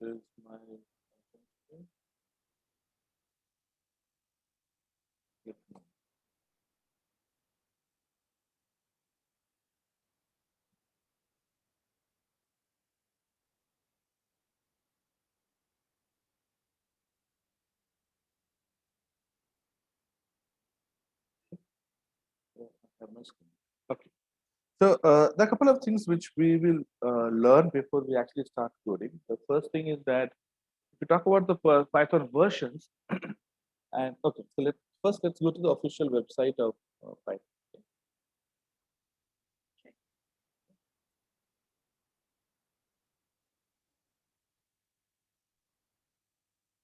this is my okay. So there are a couple of things which we will learn before we actually start coding. The first thing is that if we talk about the Python versions, and okay, so let's go to the official website of Python. Okay.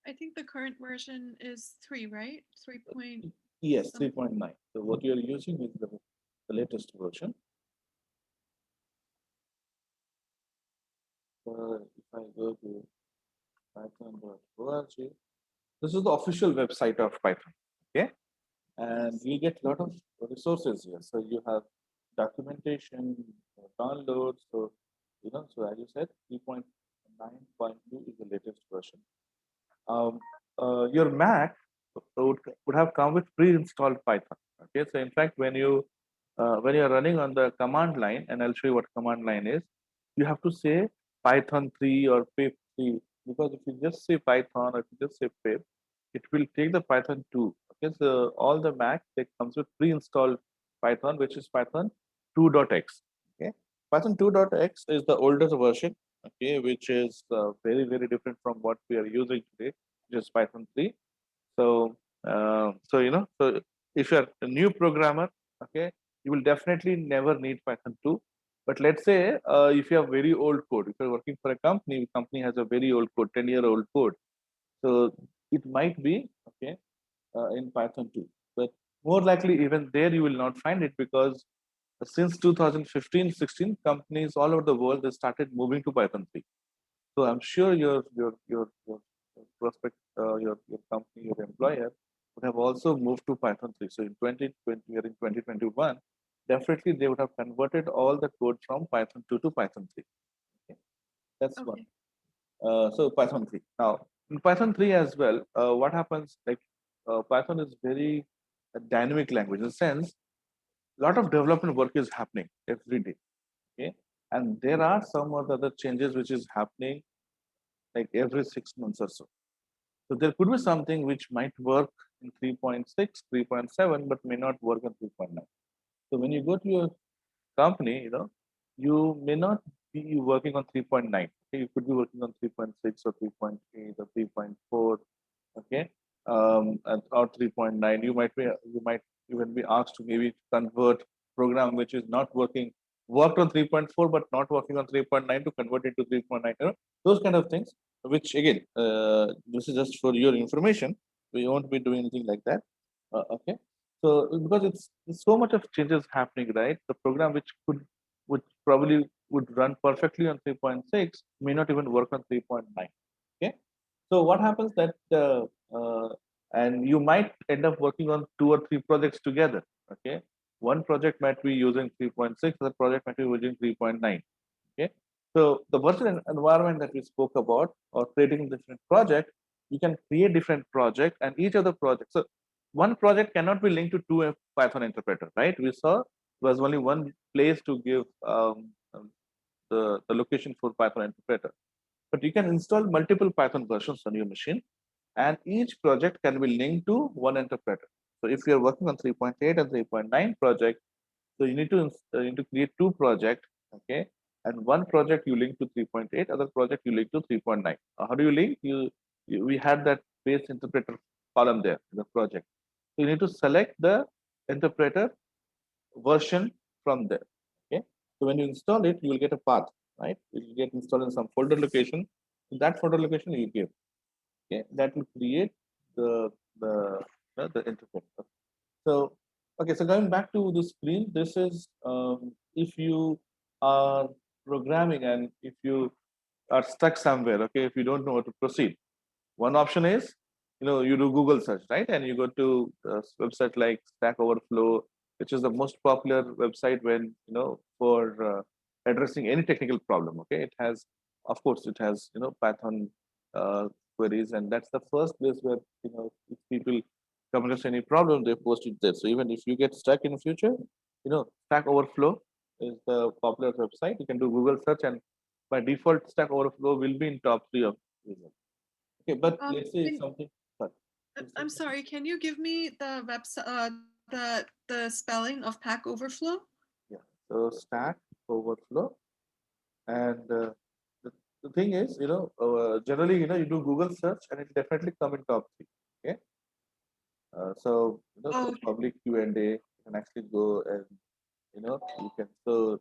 I think the current version is 3, right? 3 point. Yes, something. 3.9. So what you are using is the latest version. If I go to python.org, this is the official website of Python. Okay, and you get a lot of resources here. So you have documentation, downloads. So so as you said, 3.9.2 is the latest version. Your Mac would have come with pre-installed Python. Okay, so in fact, when you're running on the command line, and I'll show you what command line is, you have to say Python 3 or pip 3, because if you just say Python or if you just say pip, it will take the Python 2. Okay, so all the Mac that comes with pre-installed Python, which is Python 2.x. Okay, Python 2.x is the older version. Okay, which is very very different from what we are using today, which is Python 3. So so if you're a new programmer, okay, you will definitely never need Python 2. But let's say if you have very old code, if you're working for a company, the company has a very old code, 10-year-old code, so it might be okay in Python 2. But more likely, even there, you will not find it, because since 2015-16, companies all over the world they started moving to Python 3. So I'm sure your prospect, your company, your employer would have also moved to Python 3. So in 2020, we are in 2021, definitely they would have converted all the code from Python 2 to Python 3. Okay, that's one. Okay. So Python 3. Now in Python 3 as well, what happens, like Python is very dynamic language in the sense a lot of development work is happening every day. Okay, and there are some other changes which is happening like every 6 months or so. So there could be something which might work in 3.6, 3.7, but may not work in 3.9. So when you go to your company, you may not be working on 3.9. Okay? You could be working on 3.6 or 3.8 or 3.4. Okay, or 3.9. You might even be asked to maybe convert program which is not worked on 3.4 but not working on 3.9 to convert it to 3.9. Those kind of things. Which again, this is just for your information. We won't be doing anything like that. Okay. So because it's so much of changes happening, right? The program which probably would run perfectly on 3.6 may not even work on 3.9. Okay. So what happens that and you might end up working on 2 or 3 projects together. Okay. One project might be using 3.6, the project might be using 3.9. Okay. So the virtual environment that we spoke about, or creating different project, you can create different project, and each of the projects. So one project cannot be linked to two Python interpreter, right? We saw was only one place to give the location for Python interpreter. But you can install multiple Python versions on your machine, and each project can be linked to one interpreter. So if you're working on 3.8 and 3.9 project, so you need to create 2 projects, okay? And one project you link to 3.8, other project you link to 3.9. How do you link? We had that base interpreter column there in the project. So you need to select the interpreter version from there. Okay. So when you install it, you will get a path, right? It will get installed in some folder location. In that folder location you give. Okay, that will create the the the interpreter. So okay, so going back to the screen, this is if you are programming and if you are stuck somewhere, okay, if you don't know how to proceed, one option is, you do Google search, right? And you go to a website like Stack Overflow, which is the most popular website when, for addressing any technical problem. Okay, it has of course, it has Python queries, and that's the first place where if people come across any problem, they post it there. So even if you get stuck in the future, Stack Overflow is the popular website. You can do Google search, and by default, Stack Overflow will be in top three of results. Okay, but let's say Can, something. Sorry, please say I'm something. sorry. Can you give me the website, the spelling of Pack Overflow? Yeah. So Stack Overflow, and the thing is, generally, you do Google search, and it definitely come in top three. Okay. Oh, For okay. public Q&A, you can actually go and you can so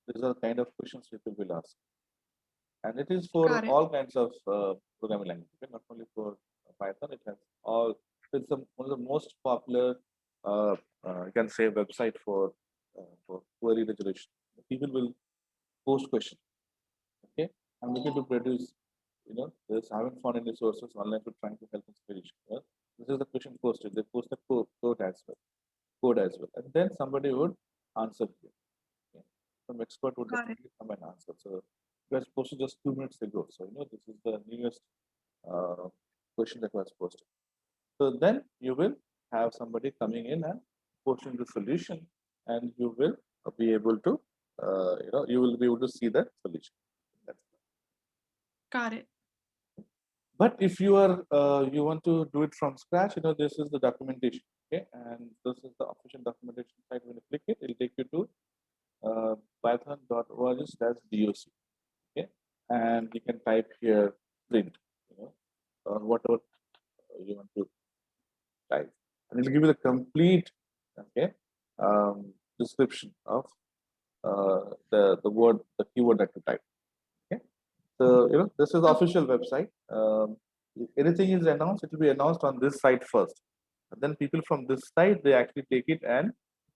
these are kind of questions people will ask, and it is for Got it. all kinds of programming languages, okay? Not only for Python. It has all. It's one of the most popular, you can say, website for query resolution. People will post questions. Okay, I'm looking to produce. There's haven't found any sources online to trying to help inspiration. Yeah? This is the question posted. They post the code as well, and then somebody would answer here. Okay? Some expert would Got it. definitely come and answer. So it was posted just 2 minutes ago. So this is the newest uh, question that was posted. So then you will have somebody coming in and posting the solution, and you will be able to, you will be able to see the solution. That's Got it. But if you want to do it from scratch, this is the documentation. Okay, and this is the official documentation site. When you click it, it'll take you to python.org/doc. Okay, and you can type here print, or whatever you want to type, and it'll give you the complete, okay, description of the keyword that you type. Okay, so this is the Okay. official website. If anything is announced, it will be announced on this site first, and then people from this site, they actually take it and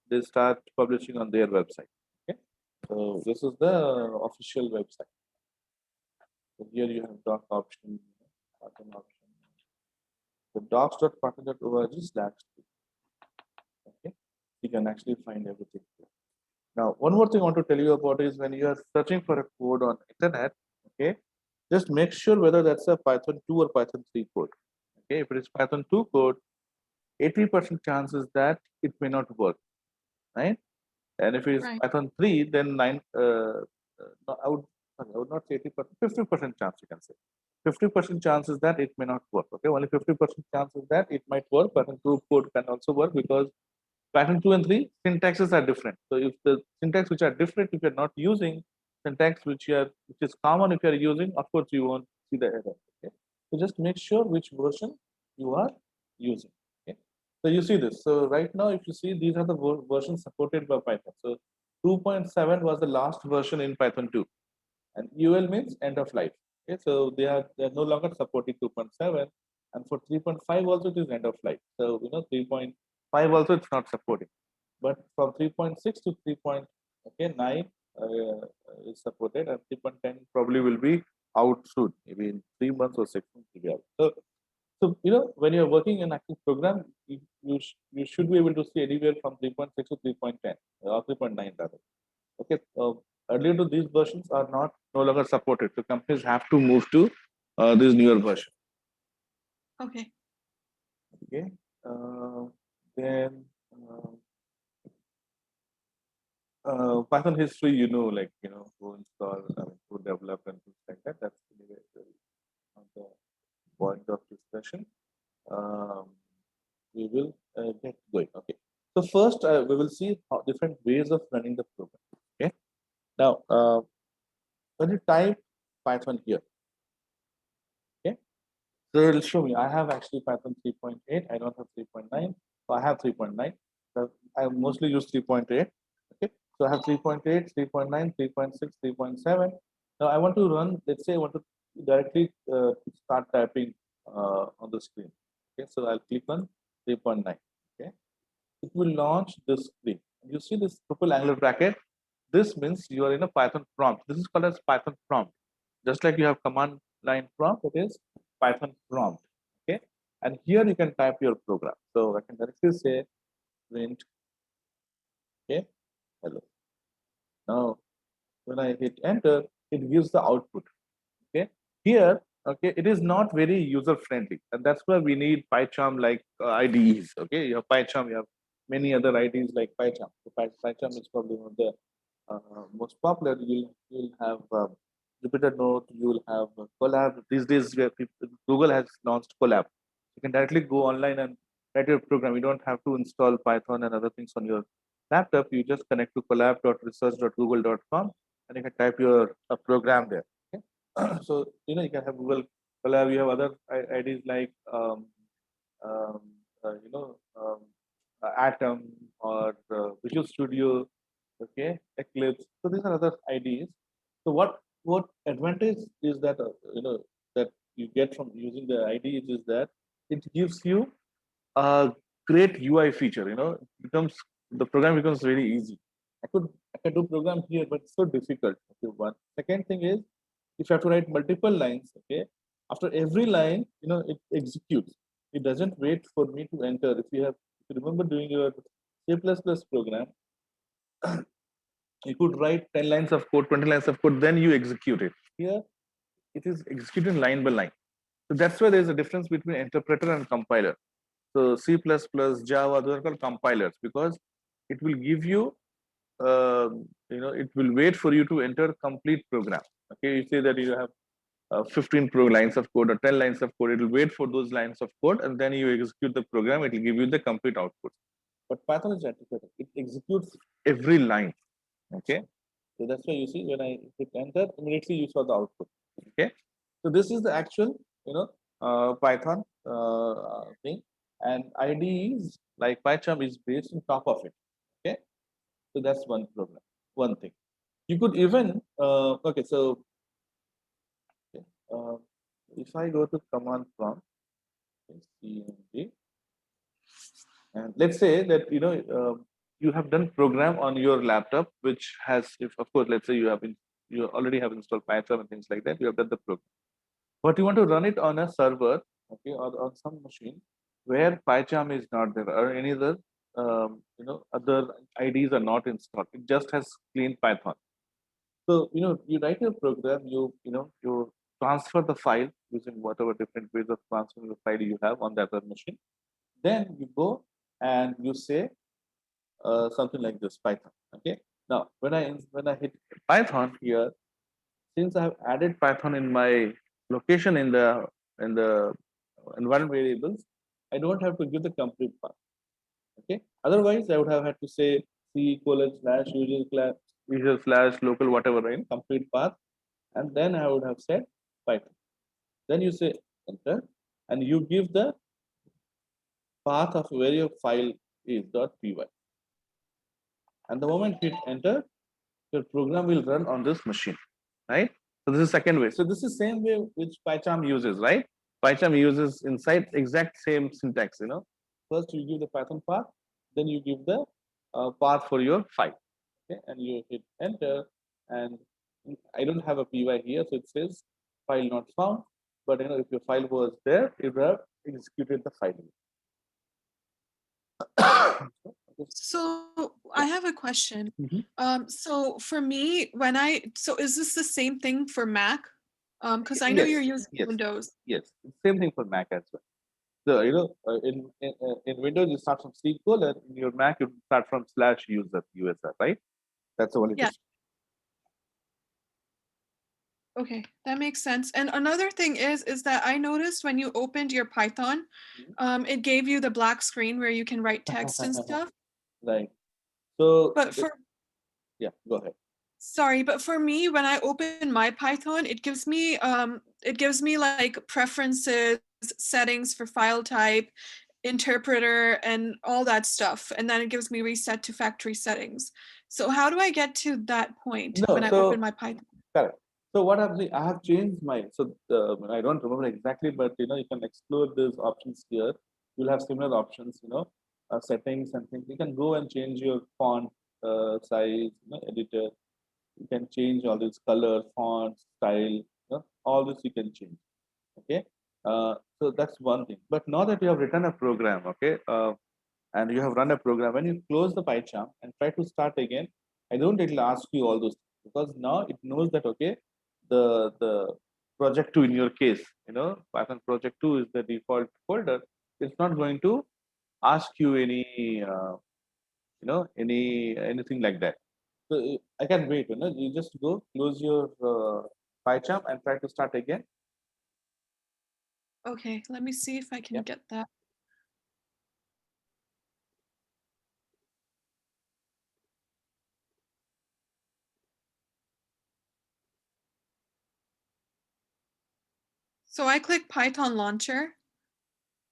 they start publishing on their website. Okay, so this is the official website. So here you have doc option, button option. The docs.partner.org/. Okay, you can actually find everything here. Now, one more thing I want to tell you about is when you are searching for a code on internet, okay, just make sure whether that's a Python 2 or Python 3 code. Okay, if it is Python 2 code, 80% chances that it may not work, right? And if it is Right. Python 3, then no, I would not say 80%, 50% chance you can say. 50% chances that it may not work. Okay, only 50% chances that it might work. Python 2 code can also work because Python 2 and 3 syntaxes are different. So if the syntax which are different, if you're not using syntax which is common if you're using, of course you won't see the error. Okay. So just make sure which version you are using. Okay. So you see this. So right now, if you see, these are the versions supported by Python. So 2.7 was the last version in Python 2, and UL means end of life. Okay, so they are no longer supporting 2.7, and for 3.5 also it is end of life. So 3.5 also it's not supporting, but from 3.6 to 3.9 is supported, and 3.10 probably will be out soon, maybe in 3 months or 6 months to be out. So when you're working in active program, you should be able to see anywhere from 3.6 to 3.10 or 3.9 rather. Okay, earlier to these versions are not no longer supported, so companies have to move to this newer version. Okay. Okay, uh, then uh, Python history, like who install, who develop and things like that. That's anyway not the point of discussion. Um, we will get going. Okay, so first we will see how different ways of running the program. Okay, now when you type Python here, okay. So it'll show me. I have actually Python 3.8. I don't have 3.9. So I have 3.9. So I mostly use 3.8. Okay. So I have 3.8, 3.9, 3.6, 3.7. Now I want to run, let's say I want to directly start typing on the screen. Okay. So I'll click on 3.9. Okay. It will launch this screen. You see this triple angular bracket. This means you are in a Python prompt. This is called as Python prompt. Just like you have command line prompt, it is Python prompt. Okay. And here you can type your program. So I can directly say print, okay, hello. Now when I hit enter, it gives the output. Here, okay, it is not very user friendly, and that's why we need PyCharm like IDEs. Okay, you have PyCharm, you have many other IDEs like PyCharm. So PyCharm is probably one of the most popular. You'll have Jupyter Note, you'll have Colab. These days, where Google has launched Colab. You can directly go online and write your program. You don't have to install Python and other things on your laptop. You just connect to collab.research.google.com and you can type your program there. Okay? So you can have Google Colab. You have other IDs like um, Atom or Visual Studio, okay, Eclipse. So these are other IDs. So what advantage is that that you get from using the IDs is that it gives you a great UI feature. Becomes the program becomes very easy. I could do program here, but it's so difficult. Okay, one second thing is if you have to write multiple lines, okay, after every line, it executes. It doesn't wait for me to enter. If you remember doing your C++ program, you could write 10 lines of code, 20 lines of code, then you execute it. Here, it is executed line by line. So that's why there's a difference between interpreter and compiler. So C++, Java, those are called compilers because it will give you, it will wait for you to enter complete program. Okay, you say that you have 15 lines of code or 10 lines of code. It will wait for those lines of code and then you execute the program. It will give you the complete output. But Python is interpreter. It executes every line. Okay, so that's why you see when I hit enter, immediately you saw the output. Okay, so this is the actual, Python thing, and IDE is like PyCharm is based on top of it. Okay, so that's one program, one thing. You could even okay, so okay, if I go to command prompt, CMD, and let's say that you have done program on your laptop, which has, if of course, let's say you already have installed Python and things like that. You have done the program, but you want to run it on a server, okay, or on some machine where PyCharm is not there or any other other IDs are not installed. It just has clean Python. So you write your program, you transfer the file using whatever different ways of transferring the file you have on that other machine. Then you go and you say something like this Python. Okay. Now when I hit Python here, since I have added Python in my location in the environment variables, I don't have to give the complete path. Okay. Otherwise, I would have had to say C colon slash user slash local whatever in complete path, and then I would have said Python. Then you say enter, and you give the path of where your file is .py. And the moment you hit enter, your program will run on this machine, right? So this is second way. So this is same way which PyCharm uses, right? PyCharm uses inside exact same syntax. First you give the Python path, then you give the path for your file, okay? And you hit enter, and I don't have a py here, so it says file not found. But if your file was there, it would have executed the file. So I have a question. Mhm. So for me, so is this the same thing for Mac? Because I know Yes, you're using yes, Windows. yes. Same thing for Mac as well. So in Windows you start from C colon. In your Mac you start from slash user, right? That's the only Yeah. difference. Okay, that makes sense. And another thing is that I noticed when you opened your Python, it gave you the black screen where you can write text and stuff. Right. So But for yeah, go ahead. Sorry, but for me, when I open my Python, it gives me like preferences, settings for file type, interpreter, and all that stuff. And then it gives me reset to factory settings. So how do I get to that point when No, I open so my Python? correct. So what I have changed my I don't remember exactly, but you can explore these options here. You'll have similar options, settings and things. You can go and change your font size, editor. You can change all these color, font, style, all this you can change. Okay. So that's one thing. But now that you have written a program, okay, and you have run a program, when you close the PyCharm and try to start again, I don't it'll ask you all those things because now it knows that okay, the project 2 in your case, Python project 2 is the default folder. It's not going to ask you anything like that. So I can wait. You just go close your PyCharm and try to start again. Okay, let me see if I can Yeah. get that. So I click Python launcher.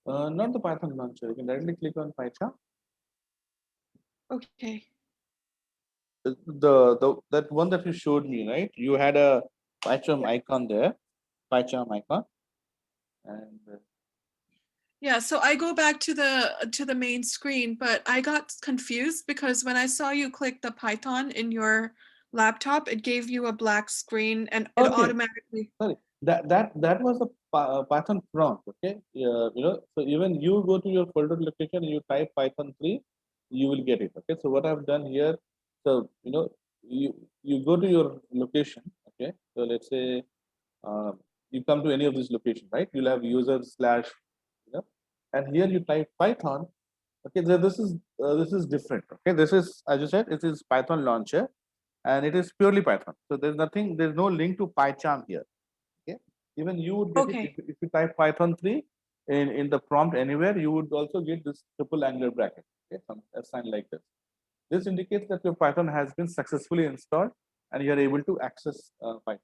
Not the Python launcher. You can directly click on PyCharm. Okay. The that one that you showed me, right? You had a PyCharm icon there, PyCharm icon, and Yeah, so I go back to the main screen, but I got confused because when I saw you click the Python in your laptop, it gave you a black screen and it okay, automatically. sorry. That was a Python prompt. Okay, yeah, So even you go to your folder location, you type Python 3, you will get it. Okay, so what I've done here, so you go to your location. Okay, so let's say you come to any of these locations, right? You'll have user slash, and here you type Python. Okay, so this is different. Okay, this is, as you said, it is Python launcher, and it is purely Python. So there's no link to PyCharm here. Okay, even you would get it Okay. if you type Python 3 in the prompt anywhere, you would also get this triple angular bracket. Okay, a sign like this. This indicates that your Python has been successfully installed and you are able to access Python.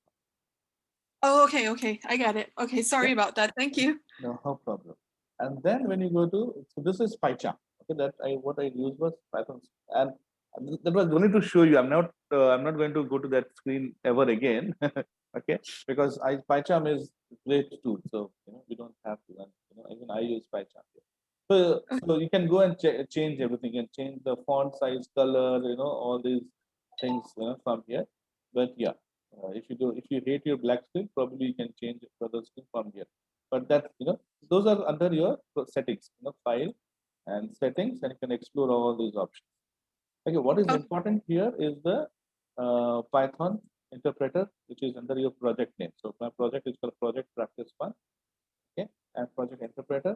Oh, okay, okay. I get it. Okay, sorry Yeah, about that. Thank you. no problem. And then when you go to, so this is PyCharm. Okay, what I used was Python, and that was only to show you. I'm not going to go to that screen ever again. Okay, because PyCharm is great tool, so we don't have to. And even I use PyCharm here. So you can go and change everything. You can change the font size, color, all these things from here. But yeah, if you hate your black screen, probably you can change it for the screen from here. But that those are under your settings, file and settings, and you can explore all these options. Okay, what is Okay. important here is the Python interpreter, which is under your project name. So my project is called Project Practice 1. Okay, and project interpreter,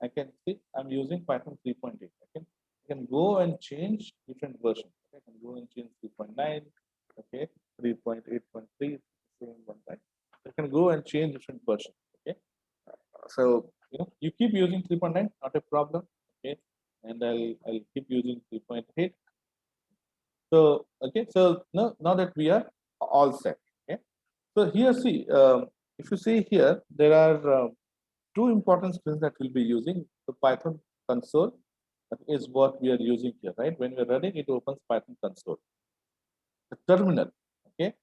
I can see I'm using Python 3.8. I can go and change different versions. Okay? I can go and change 3.9, okay, 3.8.3, same one time. I can go and change different versions. Okay, so you keep using 3.9, not a problem. Okay, and I'll keep using 3.8. So okay, so now that we are all set. Okay, so here see, if you see here, there are two important screens that we'll be using. The Python console is what we are using here, right? When we're running, it opens Python console. The terminal, okay?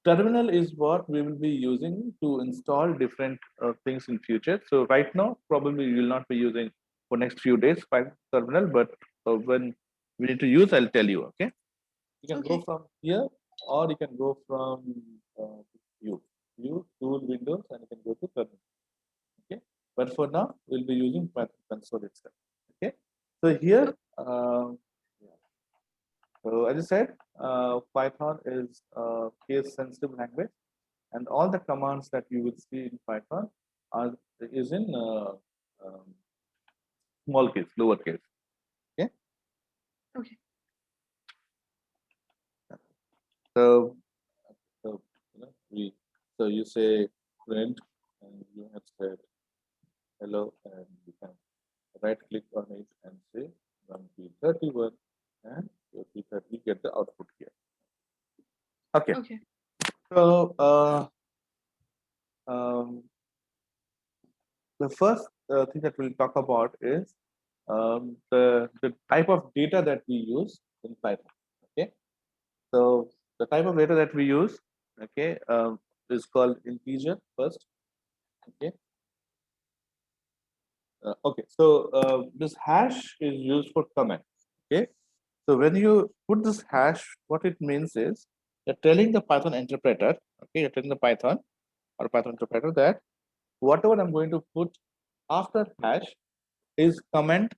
Terminal is what we will be using to install different things in future. So right now, probably we will not be using for next few days Python terminal, but when we need to use, I'll tell you, okay? You can go Okay. from here, or you can go from view, tool, windows, and you can go to terminal. Okay, but for now we'll be using Python console itself. Okay, so here, yeah. So as I said, Python is a case sensitive language, and all the commands that you will see in Python are is in um, small case, lower case. Okay, Okay. so so you say print, and you have said hello, and you can right click on it and say run p31, and your p30 get the output here. Okay, Okay. so um, the first thing that we'll talk about is the type of data that we use in Python. Okay, so the type of data that we use, okay, is called integer first. Okay, okay, so this hash is used for comment. Okay, so when you put this hash, what it means is you're telling the Python interpreter, okay, you're telling the Python or Python interpreter that whatever I'm going to put after hash is comment,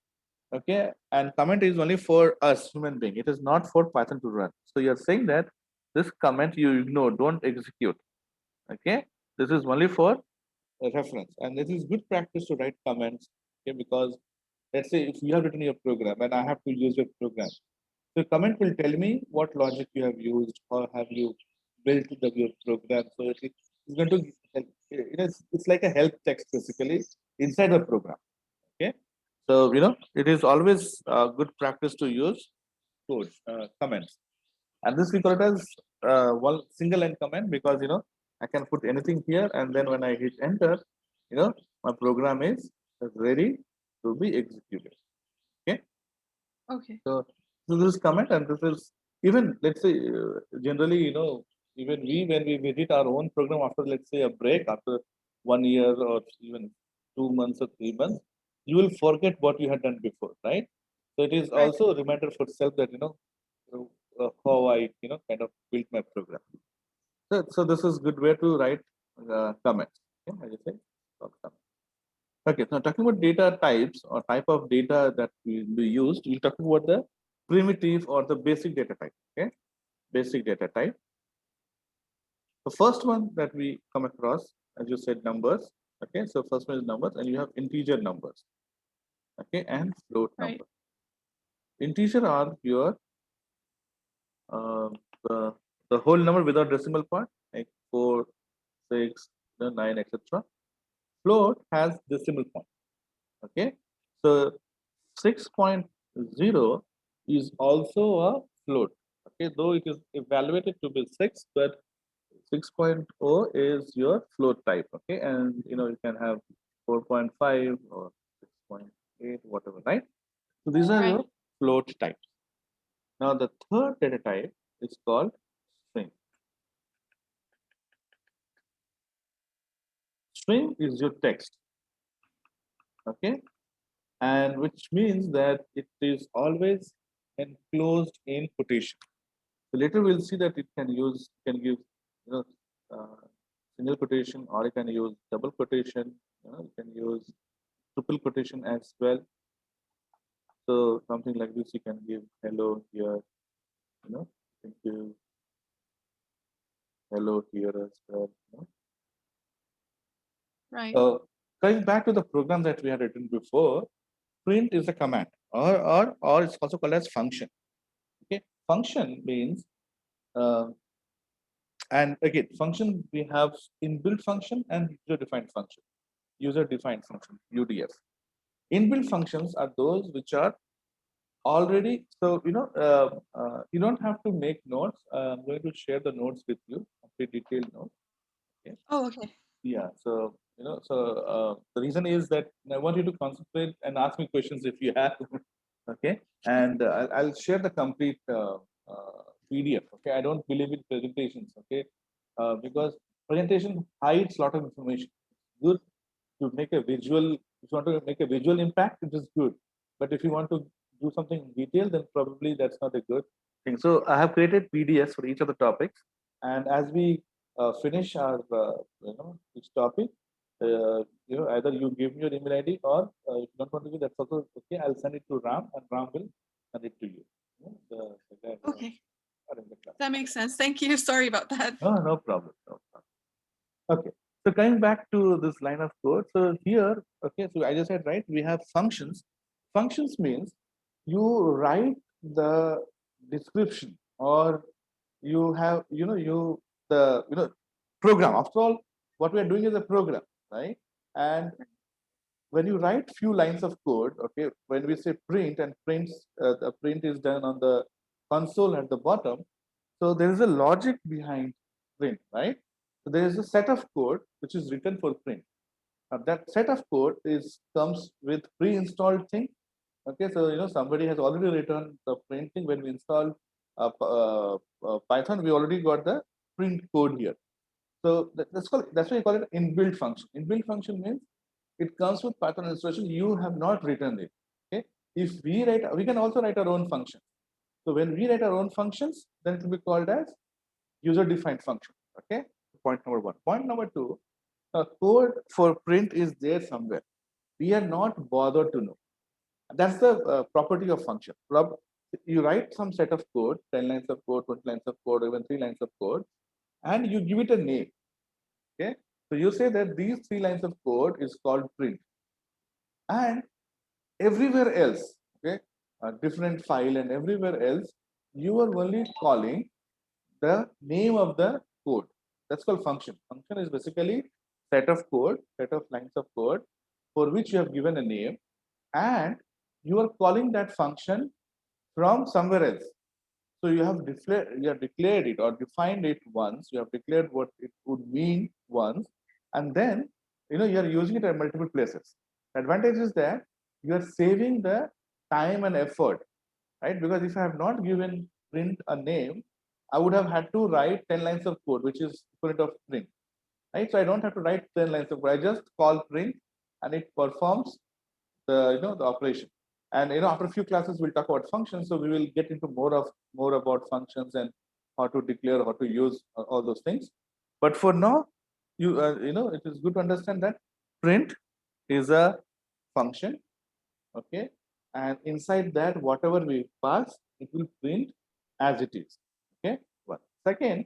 okay, and comment is only for us human being. It is not for Python to run. So you're saying that this comment you ignore, don't execute, okay. This is only for a reference, and this is good practice to write comments. Okay, because let's say if you have written your program and I have to use your program, the comment will tell me what logic you have used or have you built your program. So it's going to help. It's like a help text basically inside the program. Okay, so it is always good practice to use code comments, and this we call it as one single line comment because I can put anything here, and then when I hit enter, my program is ready to be executed. Okay, Okay. so this is comment, and this is even let's say generally even we when we visit our own program after let's say a break after 1 year or even 2 months or 3 months, you will forget what you had done before, right? So it is Right. also a reminder for self that how I kind of built my program. So this is good way to write comments. Okay, I just say comment. Okay, so talking about data types or type of data that will be used, we'll talk about the primitive or the basic data type. Okay, basic data type. The first one that we come across, as you said, numbers. Okay, so first one is numbers, and you have integer numbers. Okay, and float Right. numbers. Integer are your uh, the, the whole number without decimal part, like 4, 6, 9, etc. Float has decimal point. Okay, so 6.0 is also a float. Okay, though it is evaluated to be 6, but 6.0 is your float type. Okay, and you can have 4.5 or 6.8, whatever, right? So these are Right. your float types. Now the third data type is called string. String is your text. Okay, and which means that it is always enclosed in quotation. So later we'll see that it can give uh, single quotation, or you can use double quotation. You can use triple quotation as well. So something like this, you can give hello here. You can give hello here as well. Right. So going back to the program that we had written before, print is a command, or it's also called as function. Okay, function means uh, and again function we have inbuilt function and user defined function. User defined function UDF. Inbuilt functions are those which are already so you don't have to make notes. I'm going to share the notes with you, a detailed note. Okay. Oh, okay. Yeah. So the reason is that I want you to concentrate and ask me questions if you have. Okay, and I'll share the complete PDF. Okay, I don't believe in presentations. Okay, because presentation hides a lot of information. Good to make a visual. If you want to make a visual impact, it is good. But if you want to do something in detail, then probably that's not a good thing. So I have created PDFs for each of the topics, and as we finish our each topic, either you give me your email ID, or if you don't want to give, that's also okay. I'll send it to Ram, and Ram will send it to you. The guy who Okay. are in the class. That makes sense. Thank you. Sorry about that. No, no problem. No problem. Okay. So coming back to this line of code. So here, okay, so I just said, right, we have functions. Functions means you write the description, or you have, program. After all, what we are doing is a program, right? And when you write few lines of code, okay, when we say print, and the print is done on the console at the bottom. So there is a logic behind print, right? So there is a set of code which is written for print. That set of code is comes with pre-installed thing. Okay, so somebody has already written the print thing. When we install Python, we already got the print code here. So that's why you call it inbuilt function. Inbuilt function means it comes with Python instruction. You have not written it. Okay. If we can also write our own function. So when we write our own functions, then it will be called as user-defined function. Okay. Point number one. Point number two. Code for print is there somewhere. We are not bothered to know. That's the property of function. You write some set of code, 10 lines of code, 20 lines of code, even 3 lines of code, and you give it a name. Okay. So you say that these three lines of code is called print, and everywhere else, okay, a different file and everywhere else, you are only calling the name of the code. That's called function. Function is basically set of code, set of lines of code for which you have given a name, and you are calling that function from somewhere else. So you have declared it or defined it once. You have declared what it would mean once, and then you are using it at multiple places. The advantage is that you are saving the time and effort, right? Because if I have not given print a name, I would have had to write 10 lines of code, which is equivalent of print, right? So I don't have to write 10 lines of code. I just call print, and it performs the operation. And after a few classes we'll talk about functions, so we will get into more about functions and how to declare, how to use all those things. But for now, it is good to understand that print is a function, okay, and inside that whatever we pass, it will print as it is, okay. One second.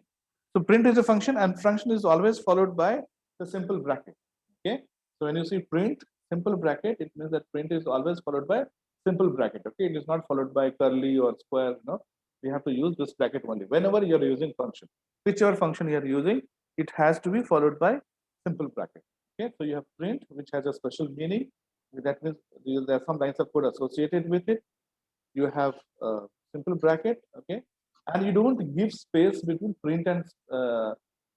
So print is a function, and function is always followed by the simple bracket, okay. So when you see print simple bracket, it means that print is always followed by simple bracket, okay. It is not followed by curly or square. We have to use this bracket only whenever you are using function. Whichever function you are using, it has to be followed by simple bracket, okay. So you have print, which has a special meaning. That means there are some lines of code associated with it. You have a simple bracket, okay, and you don't give space between print and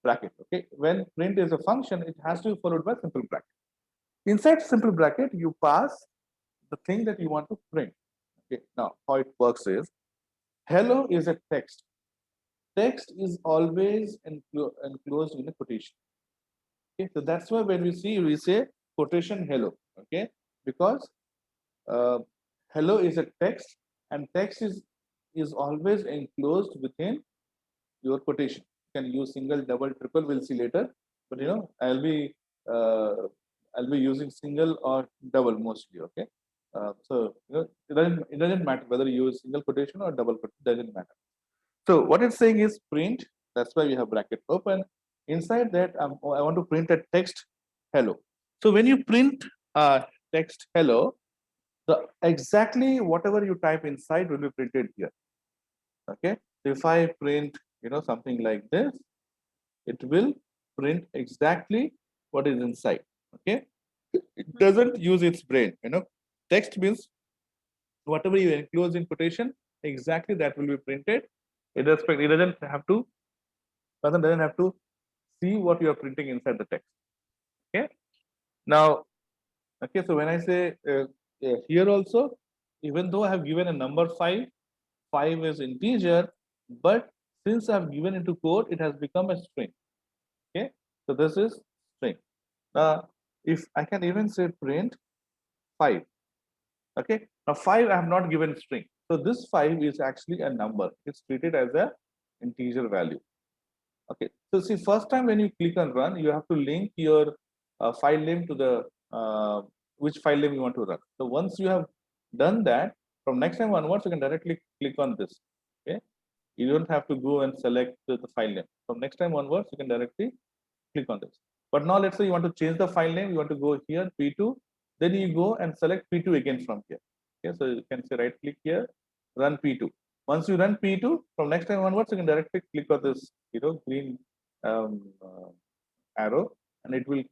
bracket, okay. When print is a function, it has to be followed by simple bracket. Inside simple bracket, you pass the thing that you want to print, okay. Now how it works is, hello is a text. Text is always enclosed in a quotation, okay. So that's why when we say quotation hello, okay, because uh, hello is a text, and text is always enclosed within your quotation. You can use single, double, triple, we'll see later, but uh, I'll be using single or double mostly, okay. So it doesn't matter whether you use single quotation or double quotation, doesn't matter. So what it's saying is print. That's why we have bracket open. Inside that, I want to print a text hello. So when you print text hello, the exactly whatever you type inside will be printed here, okay. So if I print something like this, it will print exactly what is inside, okay. It doesn't use its brain. Text means whatever you enclose in quotation, exactly that will be printed. It doesn't have to, person doesn't have to see what you are printing inside the text, okay. Now, okay, so when I say here also, even though I have given a number 5, 5 is integer, but since I have given into code, it has become a string, okay. So this is string. Now if I can even say print 5, okay. Now 5 I have not given string, so this 5 is actually a number. It's treated as a integer value, okay. So see, first time when you click on run, you have to link your file name to the which file name you want to run. So once you have done that, from next time onwards, you can directly click on this, okay. You don't have to go and select the file name. From next time onwards, you can directly click on this. But now let's say you want to change the file name, you want to go here, P2, then you go and select P2 again from here. Okay, so you can say right click here, run P2. Once you run P2, from next time onwards, you can directly click on this, green arrow, and it will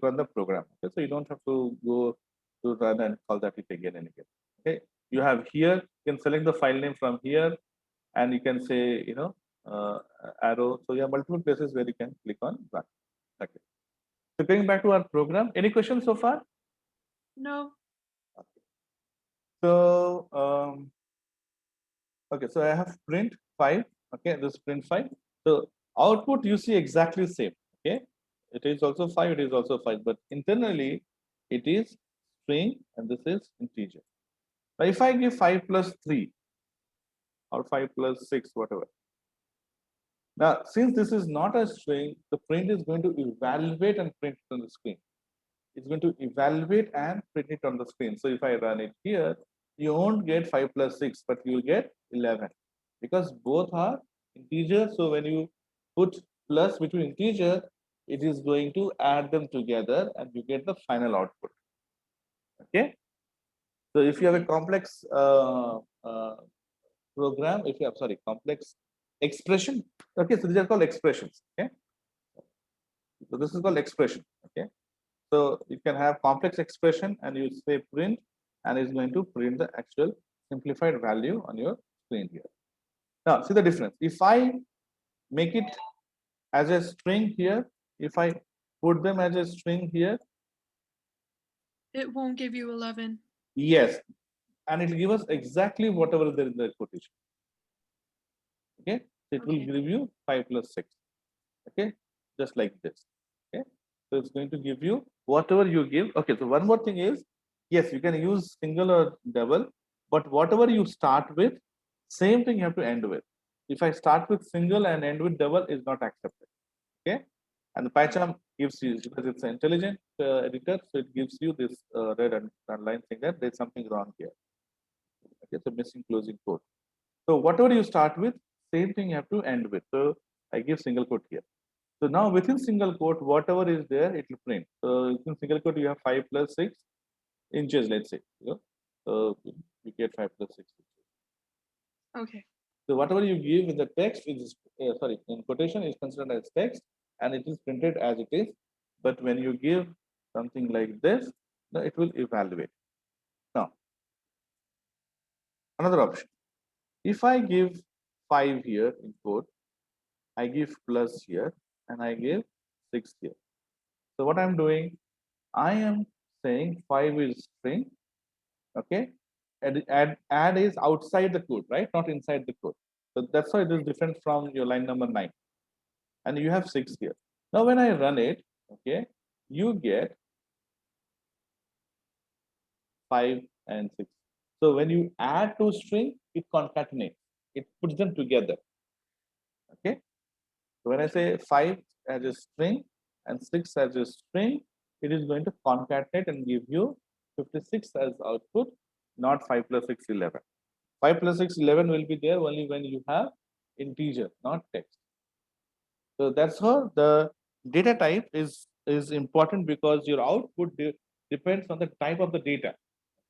run the program. Okay, so you don't have to go to run and call that it again and again. Okay, you have here, you can select the file name from here, and you can say uh, arrow. So you have multiple places where you can click on run. Okay. So going back to our program, any questions so far? No. Okay. So okay, so I have print 5. Okay, this print 5. So output you see exactly same. Okay, it is also 5. It is also 5, but internally it is string and this is integer. Now if I give 5 plus 3 or 5 plus 6, whatever. Now, since this is not a string, the print is going to evaluate and print it on the screen. It's going to evaluate and print it on the screen. So if I run it here, you won't get 5 plus 6, but you'll get 11 because both are integer. So when you put plus between integer, it is going to add them together and you get the final output. Okay. So if you have a Okay. complex program, if you have, sorry, complex expression, okay, so these are called expressions. Okay. So this is called expression. Okay. So you can have complex expression and you say print and it's going to print the actual simplified value on your screen here. Now see the difference. If I make it as a string here, if I put them as a string here, It won't give you 11. yes, and it will give us exactly whatever there in the quotation. Okay, so it will Okay. give you 5 plus 6. Okay, just like this. Okay, so it's going to give you whatever you give. Okay, so one more thing is, yes, you can use single or double, but whatever you start with, same thing you have to end with. If I start with single and end with double, is not accepted. Okay, and the PyCharm gives you, because it's an intelligent editor, so it gives you this red underline thing that there's something wrong here. Okay, so missing closing quote. So whatever you start with, same thing you have to end with. So I give single quote here. So now within single quote, whatever is there, it will print. So within single quote, you have 5 plus 6 inches, let's say. You know? So you get 5 plus 6 inches. Okay. So whatever you give in the text is, sorry, in quotation is considered as text and it is printed as it is. But when you give something like this, now it will evaluate. Now, another option. If I give 5 here in quote, I give plus here and I give 6 here. So what I'm doing, I am saying 5 is string, okay? And add is outside the code, right? Not inside the code. So that's why it is different from your line number 9. And you have 6 here. Now when I run it, okay, you get 5 and 6. So when you add two string, it concatenates. It puts them together. Okay. So when I say 5 as a string and 6 as a string, it is going to concatenate and give you 56 as output, not 5 plus 6, 11. 5 plus 6, 11 will be there only when you have integer, not text. So that's how the data type is important, because your output depends on the type of the data,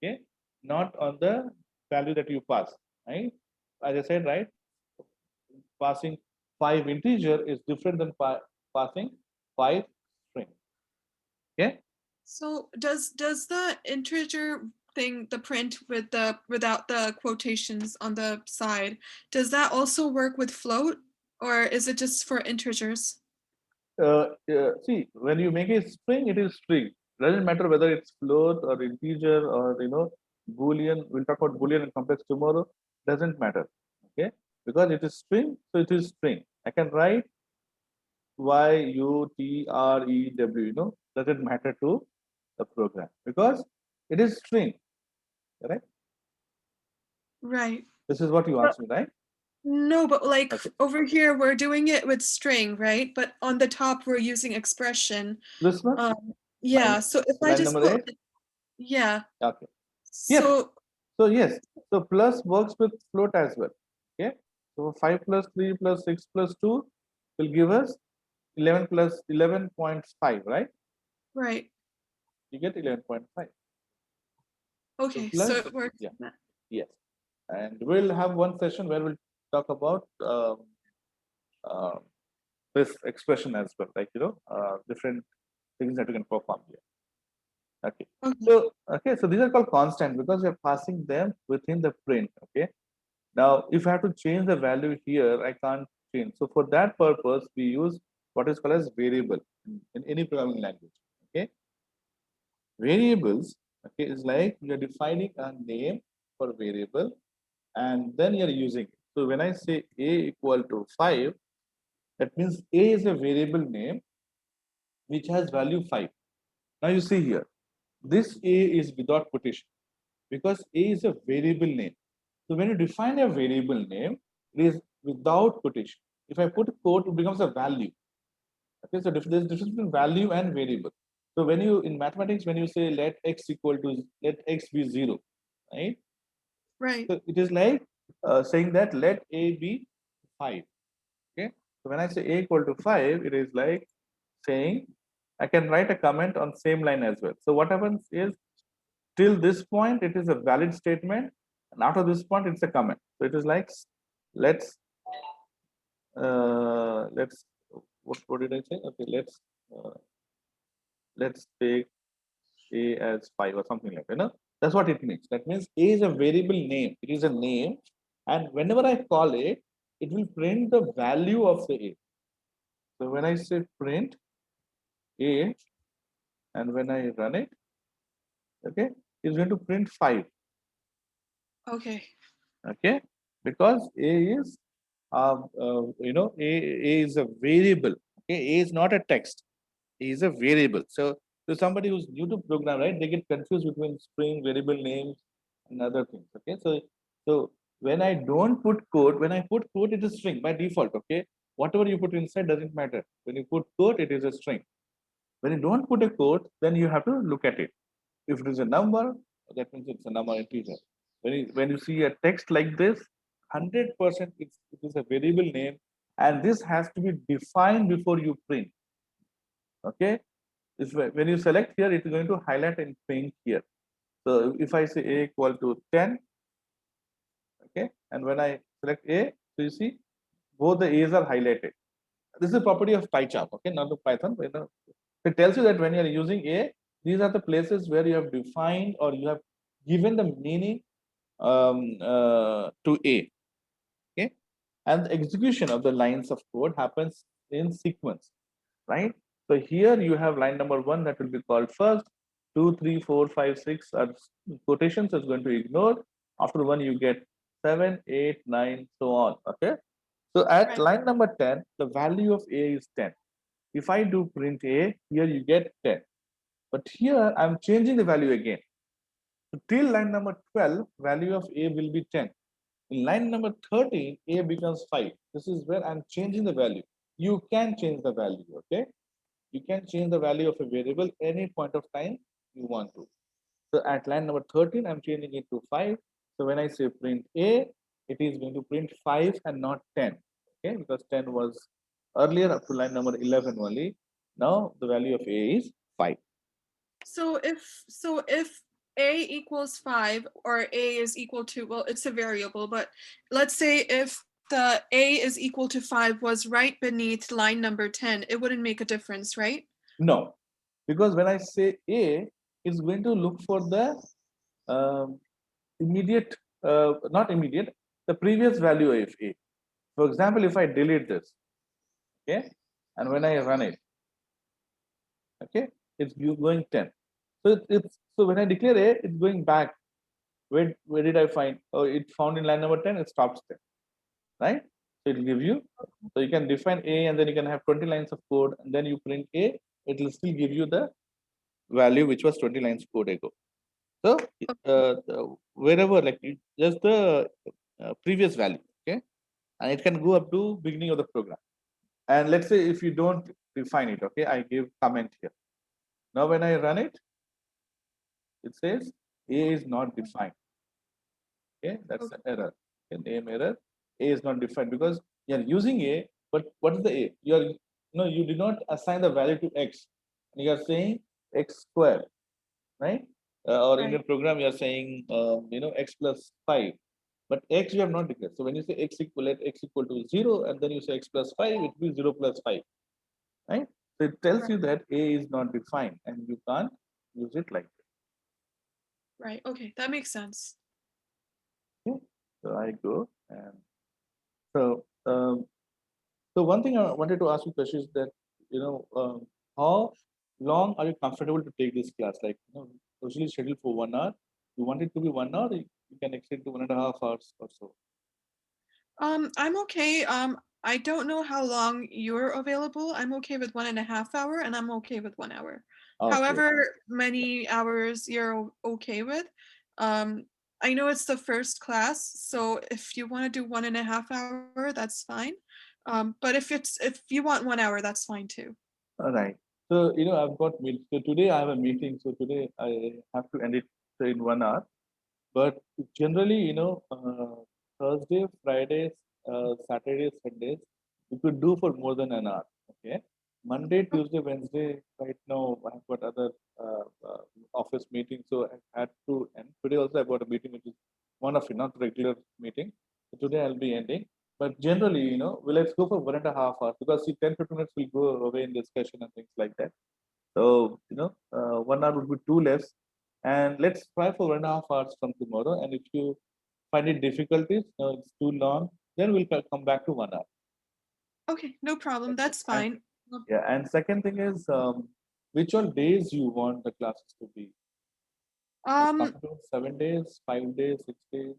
okay, not on the value that you pass, right? As I said, right, passing 5 integer is different than passing 5 string. Okay. So does the integer thing, the print with the without the quotations on the side, does that also work with float, or is it just for integers? See, when you make a string, it is string. Doesn't matter whether it's float or integer or boolean. We'll talk about boolean and complex tomorrow. Doesn't matter. Okay, because it is string, so it is string. I can write YUTREW. Doesn't matter to the program because it is string. Right. Right. This is what you But asked me, right? no, but like Okay. over here we're doing it with string, right? But on the top we're using expression. This one, Yeah, so if I line just number put, 8. yeah, Okay. Yes. so So yes, so plus works with float as well. Okay. So 5 plus 3 plus 6 plus 2 will give us 11 plus 11.5, right? right. You get 11.5. So Okay, so plus, it works yeah, like that. yes. And we'll have one session where we'll talk about uh, this expression as well, like, different things that you can perform here. Okay. Okay. So these are called constant because we are passing them within the print. Okay. Now, if I have to change the value here, I can't change. So for that purpose, we use what is called as variable in any programming language. Okay, variables. Okay, is like you're defining a name for variable, and then you're using it. So when I say a equal to 5, that means a is a variable name which has value 5. Now you see here, this a is without quotation because a is a variable name. So when you define a variable name, it is without quotation. If I put a quote, it becomes a value. Okay, so there's difference between value and variable. So when you in mathematics, when you say let x be 0, right? Right. So it is like saying that let a be 5. Okay. So when I say a equal to 5, it is like saying I can write a comment on same line as well. So what happens is till this point it is a valid statement, and after this point it's a comment. So it is like let's let's what did I say? Okay, uh, let's take a as 5 or something like that. That's what it means. That means a is a variable name. It is a name, and whenever I call it, it will print the value of the a. So when I say print a, and when I run it, okay, it's going to print 5. Okay. Okay, because a is a is a variable. Okay, a is not a text. A is a variable. So somebody who's new to program, right, they get confused between string, variable names, and other things. Okay, so when I don't put code, when I put code, it is string by default. Okay, whatever you put inside doesn't matter. When you put code, it is a string. When you don't put a code, then you have to look at it. If it is a number, that means it's a number integer. When you see a text like this, 100% it is a variable name, and this has to be defined before you print. Okay, when you select here, it's going to highlight in pink here. So if I say a equal to 10, okay, and when I select a, so you see both the a's are highlighted. This is a property of PyCharm, okay, not the Python. It tells you that when you are using a, these are the places where you have defined or you have given the meaning to a. Okay, and the execution of the lines of code happens in sequence, right? So here you have line number 1 that will be called first, 2, 3, 4, 5, 6 are quotations is going to ignore. After 1 you get 7, 8, 9, so on. Okay, so at Right. line number 10 the value of a is 10. If I do print a, here you get 10, but here I'm changing the value again. So till line number 12 value of a will be 10. In line number 13, a becomes 5. This is where I'm changing the value. You can change the value, okay? You can change the value of a variable any point of time you want to. So at line number 13, I'm changing it to 5. So when I say print a, it is going to print 5 and not 10, okay? Because 10 was earlier up to line number 11 only. Now the value of a is 5. So if a equals 5 or a is equal to, well, it's a variable, but let's say if the a is equal to 5 was right beneath line number 10, it wouldn't make a difference, right? No, because when I say a, it's going to look for the um, immediate, not immediate, the previous value of a. For example, if I delete this, okay, and when I run it, okay, it's going 10. So it's so when I declare a, it's going back. Where did I find? Oh, it found in line number 10, it stops there, right? So it'll give you, so you can define a and then you can have 20 lines of code and then you print a, it will still give you the value which was 20 lines code ago. So wherever like just the previous value, okay, and it can go up to beginning of the program. And let's say if you don't define it, okay, I give comment here. Now when I run it, it says a is not defined. Okay, that's Okay. an error. Okay, name error. A is not defined because you are using a, but what is the a? You are no, you did not assign the value to x. And you are saying x square, right? Or in Right. your program, you are saying x plus 5. But x you have not declared. So when you say x equal, let x equal to 0, and then you say x plus 5, it will be 0 plus 5, right? So it tells Right. you that a is not defined, and you can't use it like Right. Okay. That makes sense. that. Okay? So I go and so so one thing I wanted to ask you, Kashi, is that how long are you comfortable to take this class? Like usually scheduled for 1 hour. You want it to be 1 hour, you can extend to 1.5 hours or so. I'm okay. I don't know how long you're available. I'm okay with 1.5 hour, and I'm okay with 1 hour. Okay. However many hours you're okay with. Um, I know it's the first class, so if you want to do 1.5 hour, that's fine. But if you want 1 hour, that's fine too. All right. So I've got meet. So today I have a meeting. So today I have to end it in 1 hour. But generally, Thursday, Fridays, Saturdays, Sundays, you could do for more than an hour. Okay. Monday, Tuesday, Wednesday. Right now, I've got other office meetings, so I had to end. Today also, I've got a meeting which is one of it, not regular meeting. So today I'll be ending. But generally, well, let's go for 1.5 hours because see, 10 15 minutes will go away in discussion and things like that. So 1 hour would be too less, and let's try for 1.5 hours from tomorrow. And if you find it difficulties, it's too long, then we'll come back to 1 hour. Okay, no problem. Okay. That's And fine. yeah, and second thing is which all days you want the classes to be? Like Um, coming to 7 days, 5 days, 6 days.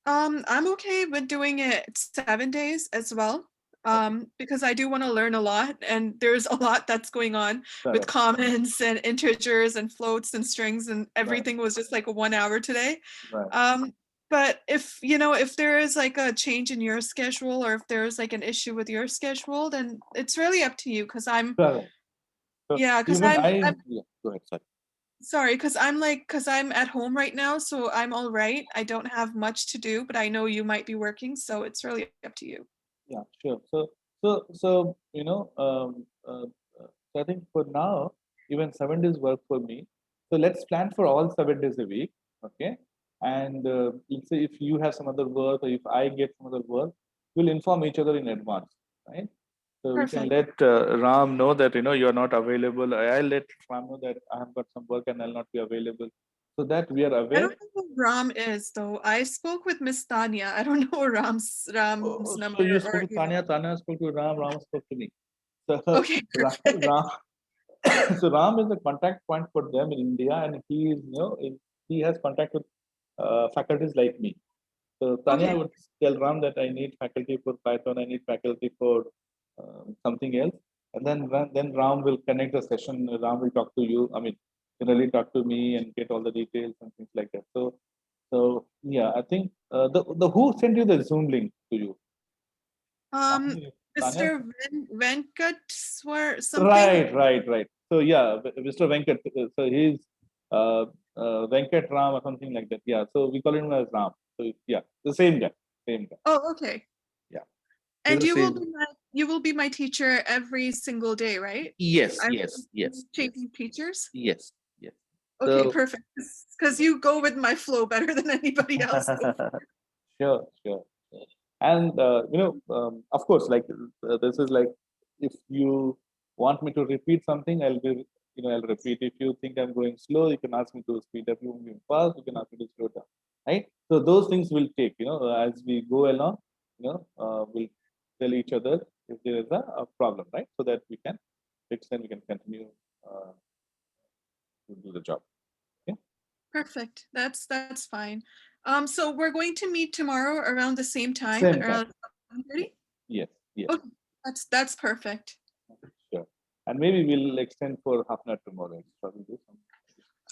I'm okay with doing it 7 days as well. Okay, Because I do want to learn a lot, and there's a lot that's going on with correct, comments and integers and floats and strings, and right, everything was just like a 1 hour today. right, Um, but if if there is like a change in your schedule, or if there's like an issue with your schedule, then it's really up to you. Because I'm correct. So yeah, because even I'm yeah, go ahead, sorry. sorry, because I'm at home right now, so I'm all right. I don't have much to do, but I know you might be working, so it's really up to you. Yeah, sure. So so I think for now, even 7 days work for me. So let's plan for all 7 days a week, okay? And let's say if you have some other work or if I get some other work, we'll inform each other in advance, right? So we can Perfect. let Ram know that you are not available. I'll let Ram know that I have got some work and I'll not be available, so that we are I aware. don't know who Ram is though. I spoke with Miss Tanya. I don't know Ram's Oh, so number you or spoke to Tanya, Tanya spoke to Ram, Ram spoke to me. So Okay, perfect. Ram, so Ram is a contact point for them in India, and he is, he has contact with faculties like me. So Tanya Okay. would tell Ram that I need faculty for Python, I need faculty for something else, and then Ram will connect the session. Ram will talk to you. I mean, generally talk to me and get all the details and things like that. So yeah, I think the who sent you the Zoom link to you? Um, Tanya. Tanya? Mr. Venkateswar something. Right, right, right. So yeah, Mr. Venkat. So he's uh, Venkat Ram or something like that. Yeah. So we call him as Ram. So yeah, the same guy. Same guy. Oh, okay. Yeah. He's And the same. you will be my teacher every single day, right? Yes, I'm yes, yes, yes, changing teachers. yes, yes. Okay, So perfect. Because you go with my flow better than anybody else. sure, sure. And of course, like this is like if you want me to repeat something, I'll repeat. If you think I'm going slow, you can ask me to speed up. If you're moving fast, you can ask me to slow down. Right? So those things will take, as we go along, we'll tell each other if there is a problem, right? So that we can fix and we can continue uh, to do the job. Okay? Perfect. That's fine. So we're going to meet tomorrow around the same time, Same time. around 7:30. Yes, yes, Okay, that's perfect. sure. And maybe we'll extend for half an hour tomorrow. So we'll do some.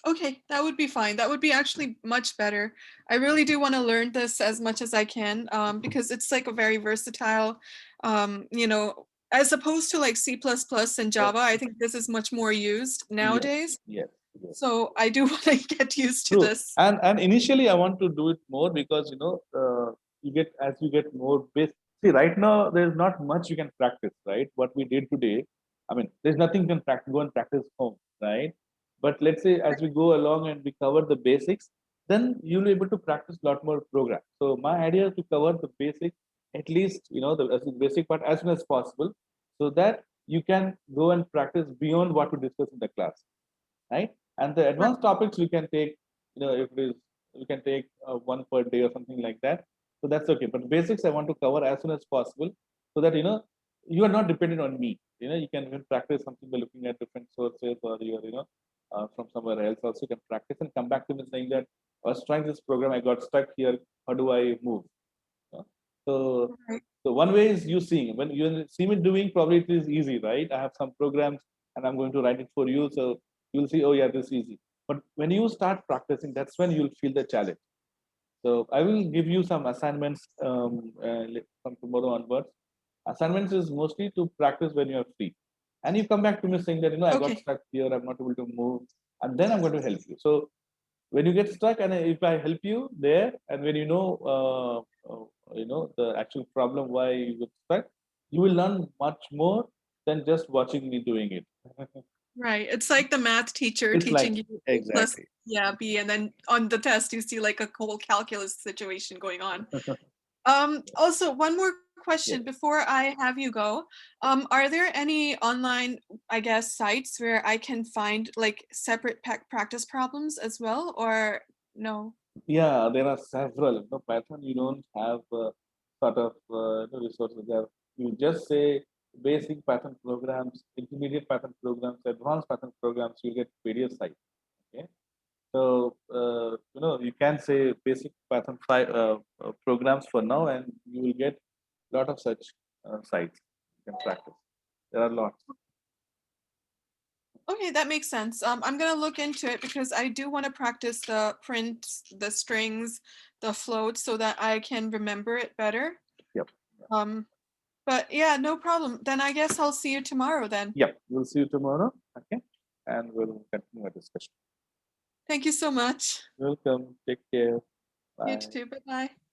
Okay, that would be fine. That would be actually much better. I really do want to learn this as much as I can, because it's like a very versatile, as opposed to like C++ plus plus and Oh, Java. I think this is much more used yes, nowadays. yes, yes. So I do want to get used to True. this. And initially I want to do it more because you get as you get more base. See, right now there's not much you can practice, right? What we did today, I mean, there's nothing you can practice, go and practice home, right? But let's say as we go along and we cover the basics, then you'll be able to practice a lot more programs. So my idea is to cover the basic, at least the basic part as soon as possible, so that you can go and practice beyond what we discuss in the class, right? And the Right. advanced topics we can take, if it is, we can take one per day or something like that. So that's okay. But basics I want to cover as soon as possible, so that you are not dependent on me. You can even practice something by looking at different sources, or from somewhere else. Also, you can practice and come back to me saying that I was trying this program, I got stuck here. How do I move? Uh, So, Right. so one way is you seeing. When you see me doing, probably it is easy, right? I have some programs and I'm going to write it for you. So you'll see, oh yeah, this is easy. But when you start practicing, that's when you'll feel the challenge. So I will give you some assignments from tomorrow onwards. Assignments is mostly to practice when you are free. And you come back to me saying that, I got Okay. stuck here, I'm not able to move. And then I'm going to help you. So when you get stuck, and if I help you there, and when the actual problem why you get stuck, you will learn much more, than just watching me doing it. Right. It's like the math teacher It's like teaching you A plus exactly. yeah, B, and then on the test you see like a whole calculus situation going on. Also, one more Yes. question before I have you go. Are there any online, I guess, sites where I can find like separate practice problems as well, or no? Yeah, there are several. Python, you don't have sort of resources there. You just say basic Python programs, intermediate Python programs, advanced Python programs, you get various sites. Okay. So, you can say basic Python programs for now, and you will get a lot of such sites you can practice. There are lots. Okay, that makes sense. I'm gonna look into it because I do want to practice the prints, the strings, the floats, so that I can remember it better. Yep. Um, but yeah, no problem. Then I guess I'll see you tomorrow then. Yep. We'll see you tomorrow. Okay. And we'll continue our discussion. Thank you so much. Welcome. Take care. You Bye. too. Bye bye.